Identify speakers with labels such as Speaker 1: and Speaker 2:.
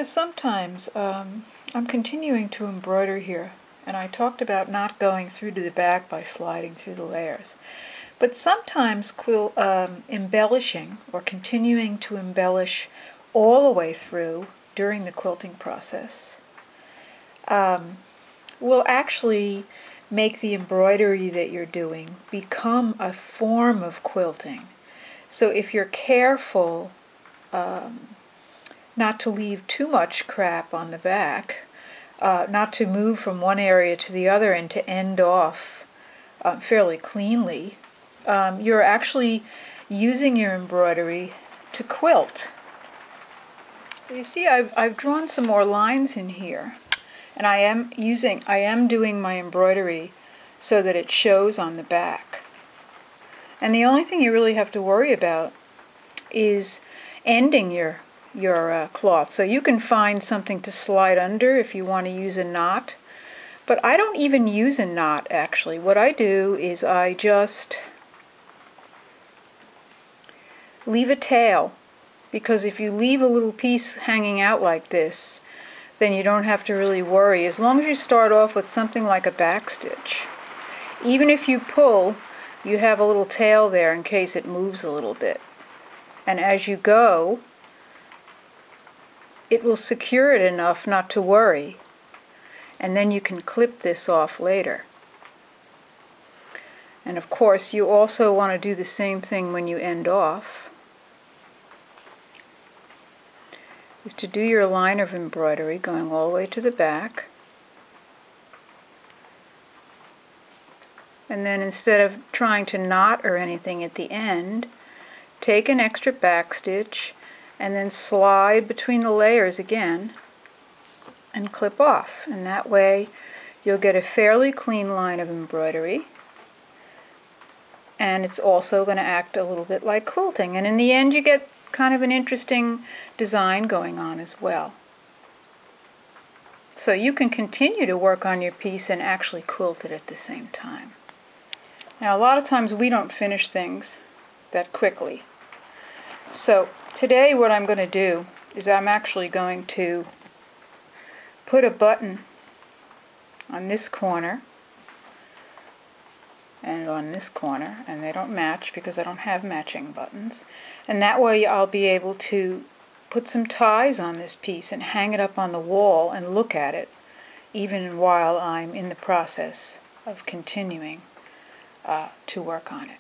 Speaker 1: Sometimes I'm continuing to embroider here, and I talked about not going through to the back by sliding through the layers. But sometimes embellishing or continuing to embellish all the way through during the quilting process will actually make the embroidery that you're doing become a form of quilting. So if you're careful not to leave too much crap on the back, not to move from one area to the other and to end off fairly cleanly, you're actually using your embroidery to quilt. So you see I've drawn some more lines in here, and I am doing my embroidery so that it shows on the back. And the only thing you really have to worry about is ending your cloth. So you can find something to slide under if you want to use a knot, but I don't even use a knot actually. What I do is I just leave a tail, because if you leave a little piece hanging out like this, then you don't have to really worry, as long as you start off with something like a back stitch. Even if you pull, you have a little tail there in case it moves a little bit, and as you go it will secure it enough not to worry, and then you can clip this off later. And of course you also want to do the same thing when you end off, is to do your line of embroidery going all the way to the back, and then instead of trying to knot or anything at the end, take an extra back stitch and then slide between the layers again and clip off, and that way you'll get a fairly clean line of embroidery, and it's also going to act a little bit like quilting, and in the end you get kind of an interesting design going on as well. So you can continue to work on your piece and actually quilt it at the same time. Now a lot of times we don't finish things that quickly. So today what I'm going to do is I'm actually going to put a button on this corner and on this corner, and they don't match because I don't have matching buttons, and that way I'll be able to put some ties on this piece and hang it up on the wall and look at it even while I'm in the process of continuing to work on it.